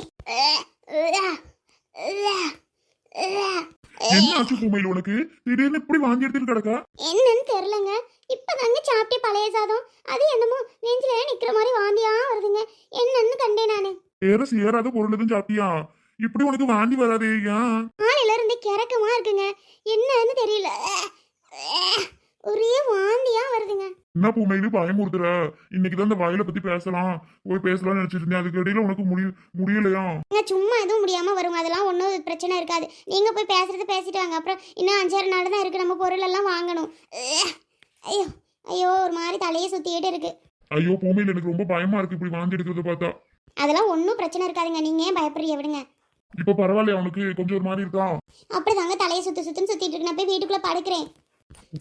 Speaker 2: என்ன ஆச்சு பூமையில் உனக்கு? திடீர்னு இப்படி வாந்தி எடுத்துட்டு கிடக்கா?
Speaker 3: என்னன்னு தெரியலங்க, இப்பதாங்க சாப்பிட்டே பழைய சாதம். அது என்னமோ நெஞ்சில நிக்கிற மாதிரி வாந்தியா வருதுங்க. என்னன்னு கண்டேன் நானு.
Speaker 2: சேராத பொருள் எதுவும் சாப்பிட்டியா? இப்படி உனக்கு வாந்தி வராதே?
Speaker 3: காலையில இருந்து கிறக்கமா இருக்குங்க, என்னன்னு தெரியல. ஒரே வாந்தியா வருதுங்க.
Speaker 2: என்ன பூமையில பயமுறுத்துற? இன்னைக்குதான் இந்த வயலை பத்தி பேசலாம் போய் பேசலாம்னு நினைச்சிட்டு இருந்தேன். அதுக்கு இடையில உனக்கு முடியலையா?
Speaker 3: சும்மா எதுவும் முடியாம வரும், அதெல்லாம் ஒன்றும் பிரச்சனை இருக்காது. நீங்க போய் பேசுறது பேசிட்டு வாங்க. அப்புறம் இன்னும் 5-6 நாள் தான் இருக்கு, நம்ம பொருள் எல்லாம் வாங்கணும். ஐயோ ஐயோ ஒரு மாதிரி தலையே சுத்திக்கிட்டு இருக்கு.
Speaker 2: ஐயோ பூமையில எனக்கு ரொம்ப பயமா இருக்கு இப்படி வாந்தி எடுக்கிறத பார்த்தா.
Speaker 3: அதெல்லாம் ஒன்றும் பிரச்சனை இருக்காதுங்க, நீங்க ஏன் பயப்படுறீங்க? விடுங்க.
Speaker 2: இப்ப பரவாயில்லையா உனக்கு? கொஞ்சம் ஒரு மாதிரி இருக்கா?
Speaker 3: அப்படிதாங்க தலையை சுத்திட்டு இருக்கு. நான் போய் வீட்டுக்குள்ள படுக்கிறேன்.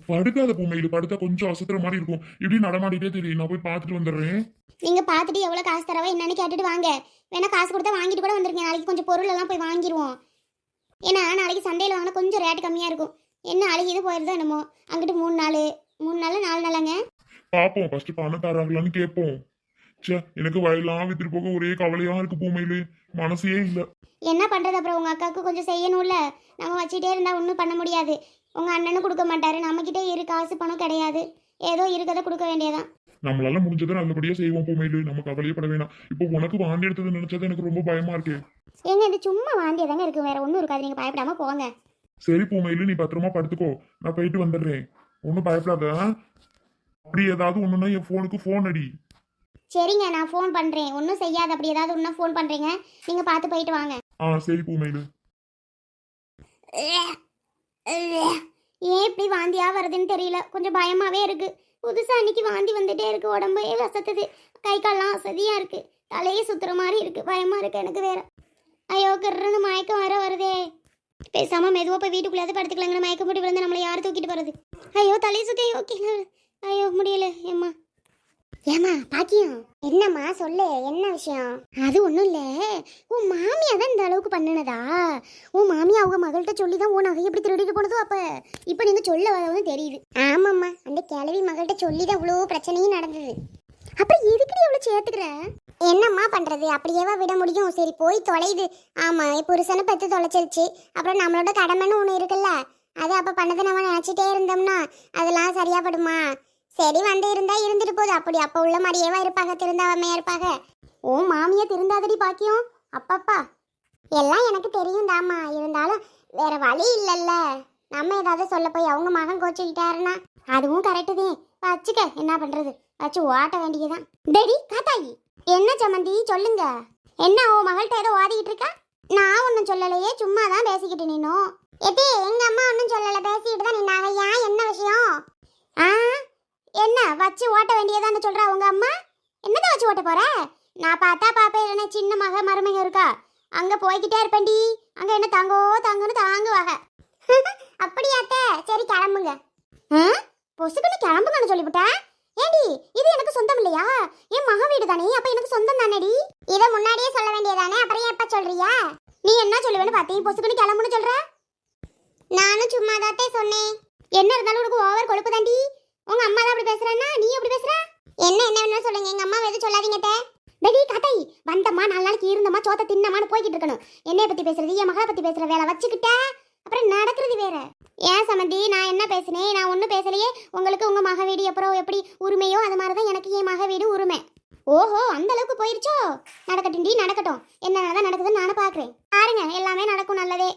Speaker 2: படுக்காத பூமையில, படுத்தா கொஞ்சம் அசத்துற மாதிரி இருக்கும். இப்படி நடமாடிட்டே தெரியும். நான் போய் பார்த்துட்டு வந்துடுறேன்.
Speaker 3: நீங்க பார்த்துட்டு எவ்வளவு காசு தரவா என்னன்னு கேட்டுட்டு வாங்க. வேணா காசு கொடுத்தா வாங்கிட்டு கூட வந்துருங்க. நாளைக்கு கொஞ்சம் பொருள் எல்லாம் போய் வாங்கிடுவோம். ஏன்னா நாளைக்கு சண்டையில் வாங்கினா கொஞ்சம் ரேட் கம்மியா இருக்கும். என்ன அழுகிது போயிருந்தோ என்னமோ. அங்கிட்டு 3 நாள் 4 நாளாங்க.
Speaker 2: பாப்போம், ஃபர்ஸ்ட் பணம் தராங்களான்னு கேட்போம். சே, எனக்கு வயலாம் வித்துட்டு போக ஒரே கவலையா இருக்கு பூமையில, மனசே இல்ல.
Speaker 3: என்ன பண்றது? அப்புறம் உங்க அக்காவுக்கு கொஞ்சம் செய்யணும்ல. நம்ம வச்சுட்டே இருந்தா ஒன்றும் பண்ண முடியாது. உங்க அண்ணனும் கொடுக்க மாட்டாரு, நம்மகிட்ட காசு பணம் கிடையாது. ஏதோ இருக்கதை கொடுக்க வேண்டியதான்.
Speaker 2: நம்மளால முடிஞ்சதை நல்லபடியா செய்வோம் பூமையில, நம்ம கவலையப்பட வேணாம். இப்போ உனக்கு வாந்தி எடுத்தது நினைச்சது எனக்கு ரொம்ப பயமா இருக்கு.
Speaker 3: ஏங்க இது சும்மா வாந்தியதாங்க இருக்கு, வேற ஒன்றும் இருக்காது. நீங்க பயப்படாம போங்க.
Speaker 2: சரி பூமையில, நீ பத்திரமா படுத்துக்கோ, நான் போயிட்டு வந்துடுறேன். ஒன்னும் பயப்படாத. அப்படி ஏதாவது ஒண்ணுன்னா என் போனுக்கு போன் அடி.
Speaker 3: சரிங்க, நான் ஃபோன் பண்றேன். ஒன்றும் செய்யாது. அப்படி ஏதாவது ஒன்றா ஃபோன் பண்றீங்க, நீங்க பார்த்து போயிட்டு வாங்க.
Speaker 2: சரி பூமையில.
Speaker 3: ஏன் இப்படி வாந்தியா வருதுன்னு தெரியல, கொஞ்சம் பயமாவே இருக்கு. புதுசா அன்னைக்கு வாந்தி வந்துட்டே இருக்கு, உடம்பே வசத்துது, கை கால்லாம் அசதியா இருக்கு, தலையே சுத்துற மாதிரி இருக்கு, பயமா இருக்கு எனக்கு வேற. ஐயோ கிருன்னு மயக்கம் வேற வருதே. பேசாம மெதுவா போய் வீட்டுக்குள்ளாவது படுத்துக்கலாங்கிற. மயக்கம் போட்டு விழுந்து நம்மளை யார் தூக்கிட்டு போறது? ஐயோ தலையை சுத்தி ஓகே. ஐயோ முடியல. ஏமா பாக்கியம், என்னம்மா சொல்லு, என்ன விஷயம்? அது ஒன்றும் இல்லை. உன் மாமியா தான் இந்த அளவுக்கு பண்ணினதா? உன் மாமியா அவங்க மகள்கிட்ட சொல்லி தான் உன் நகை எப்படி திருடிட்டு போனதோ? இப்போ நீங்கள் சொல்ல வரவும் தெரியுது. ஆமாம்மா, அந்த கிழவி மகள்கிட்ட சொல்லி தான் இவ்வளோ பிரச்சனையும் நடந்தது. அப்புறம் எதுக்கு நீ இவ்வளோ சேர்த்துக்கிற? என்னம்மா பண்ணுறது, அப்படியேவா விட முடியும்? சரி போய் தொலையுது. ஆமாம், புருஷனை பற்றி தொலைச்சிருச்சு. அப்புறம் நம்மளோட கடமைன்னு ஒன்று இருக்குல்ல, அது அப்போ பண்ணதை நம்ம நினச்சிட்டே இருந்தோம்னா அதெல்லாம் சரியாப்படுமா? சரி வந்து இருந்தா இருந்துட்டு போகுது. அப்படி அப்போ உள்ள மாதிரியேவா இருப்பாங்க, திருந்தாவமையா இருப்பாங்க. ஓ மாமியா திருந்தாதடி பாக்கியம். அப்பப்பா எல்லாம் எனக்கு தெரியும் தாமா, இருந்தாலும் வேற வழி இல்லைல்ல. நம்ம ஏதாவது சொல்ல போய் அவங்க மகன் கோச்சுக்கிட்டாருன்னா அதுவும் கரெக்டு தான். வச்சுக்க, என்ன பண்றது, வச்சு ஓட்ட வேண்டியதான். டேடி காத்தாயி, என்ன சம்மந்தி சொல்லுங்க. என்ன ஓ மகள்கிட்ட ஏதோ ஓதிக்கிட்டு இருக்கா? நான் ஒன்றும் சொல்லலையே, சும்மா தான் பேசிக்கிட்டு நின்னோம். எதே எங்க அம்மா ஒன்றும் சொல்லலை, பேசிக்கிட்டு தான் நின்னாங்க. ஏன் என்ன விஷயம்? என்ன வச்சு ஓட்ட வேண்டியதான்னு சொல்றா உங்க அம்மா? என்னதான் வச்சு ஓட்ட போற? நான் பார்த்தா பாப்பேன், என்ன சின்ன மருமக இருக்கா, அங்க போய்கிட்டே இருப்பேன்டி. அங்க என்ன தாங்கன்னு தாங்குவாங்க. அப்படியாத்த? சரி கிளம்புங்க. பொசுக்குன்னு கிளம்புங்கன்னு சொல்லிவிட்டா. ஏண்டி இது எனக்கு சொந்தம் இல்லையா? என் மக வீடு தானே, அப்ப எனக்கு சொந்தம் தானேடி. இதை முன்னாடியே சொல்ல வேண்டியதானே, அப்புறம் எப்ப சொல்றியா? நீ என்ன சொல்லுவேன்னு பார்த்தேன், பொசுக்குன்னு கிளம்புன்னு சொல்ற. நானும் சும்மா தாத்தே சொன்னேன். என்ன இருந்தாலும் உனக்கு ஓவர் கொழுப்பு தாண்டி. உங்க அம்மா தான் அப்படி பேசுறேன்னா நீ எப்படி பேசுற? என்ன வேணும் சொல்லுங்க, எங்க அம்மா எதுவும் சொல்லாதீங்க. டேடி காத்தாய், வந்தம்மா 4 நாளைக்கு இருந்தம்மா சோத்த தின்னமான்னு போய்கிட்டு இருக்கணும். என்னைய பத்தி பேசுறது, என் மகளை பத்தி பேசுற வேலை வச்சுக்கிட்ட அப்புறம் நடக்கிறது வேற. ஏன் சமந்தி, நான் என்ன பேசினேன்? நான் ஒன்றும் பேசலையே. உங்களுக்கு உங்க மக வீடு அப்புறம் எப்படி உரிமையோ அது மாதிரிதான் எனக்கு என் மக வீடு உரிமை. ஓஹோ, அந்த அளவுக்கு போயிருச்சோ? நடக்கட்டும் டி, நடக்கட்டும். என்னதான் நடக்குதுன்னு நானும் பாக்குறேன். பாருங்க, எல்லாமே நடக்கும், நல்லதே.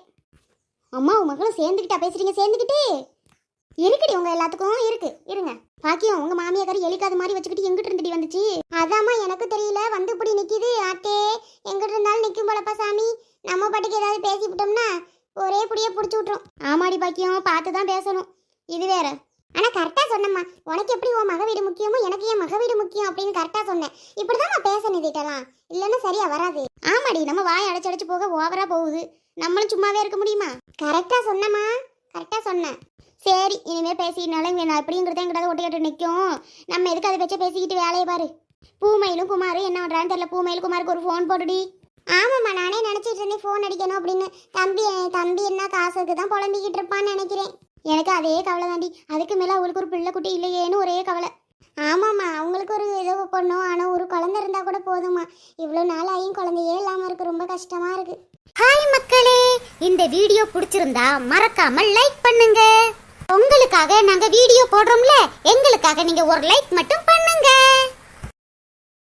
Speaker 3: அம்மாவும் மகளும் சேர்ந்துக்கிட்டா பேசுறீங்க? சேர்ந்துக்கிட்டு இருக்குடி, உங்க எல்லாத்துக்கும் இருக்கு. இருங்க பாக்கியம், உங்க மாமியாக்காரி எலிக்காத மாதிரி வச்சுக்கிட்டு எங்கிட்டு இருந்துடி வந்துச்சு? அதாம்மா எனக்கு தெரியல, வந்து இப்படி நிக்குது. ஆத்தே எங்கிட்டு இருந்தாலும் நிக்கும் போலப்பா சாமி. நம்ம பாட்டுக்கு ஏதாவது பேசிவிட்டோம்னா ஒரே புடிய புடிச்சு விட்டுரும். ஆமாடி பாக்கியம், பார்த்துதான் பேசணும். இது வேற. ஆனா கரெக்டா சொன்னம்மா, உனக்கு எப்படி உன் மக வீடு முக்கியமோ எனக்கு என் மக வீடு முக்கியம் அப்படின்னு கரெக்டா சொன்னேன். இப்படிதான் நான் பேசணும் இதெல்லாம், இல்லைன்னா சரியா வராது. ஆமாடி, நம்ம வாய் அடைச்சடைச்சு போக ஓவரா போகுது. நம்மளும் சும்மாவே இருக்க முடியுமா? கரெக்டா சொன்னம்மா, கரெக்டா சொன்னேன். சரி, இனிமே பேசினாலும் நான் எப்படிங்கிறத எங்கிட்ட ஒட்டிக்கிட்டு நிற்கும். நம்ம எதுக்கு அதை வச்சு பேசிக்கிட்டு வேலையை பாரு. பூமையிலும் குமாரும் என்ன பண்ணுறான்னு தெரியல. பூமையிலும் குமாருக்கு ஒரு ஃபோன் போட்டுடி. ஆமாம்மா, நானே நினச்சிட்டு இருந்தேன் ஃபோன் அடிக்கணும் அப்படின்னு. தம்பி என்ன காசுக்கு தான் புலம்பிக்கிட்டு இருப்பான்னு நினைக்கிறேன். எனக்கு அதே கவலை தாண்டி. அதுக்கு மேலே அவங்களுக்கு ஒரு பிள்ளை குட்டி இல்லையேன்னு ஒரே கவலை. ஆமாம்மா, அவங்களுக்கு ஒரு ஏதோ பொண்ணும் ஆனால் ஒரு குழந்தை இருந்தால் கூட போதுமா. இவ்வளோ நாள் ஆகியும் குழந்தையே இல்லாமல் இருக்கு, ரொம்ப கஷ்டமாக இருக்கு. ஹாய் மக்களே, இந்த வீடியோ பிடிச்சிருந்தா மறக்காம லைக் பண்ணுங்க. உங்களுக்காக நாங்க வீடியோ போடுறோம்ல, எங்களுக்காக நீங்க ஒரு லைக் மட்டும் பண்ணுங்க.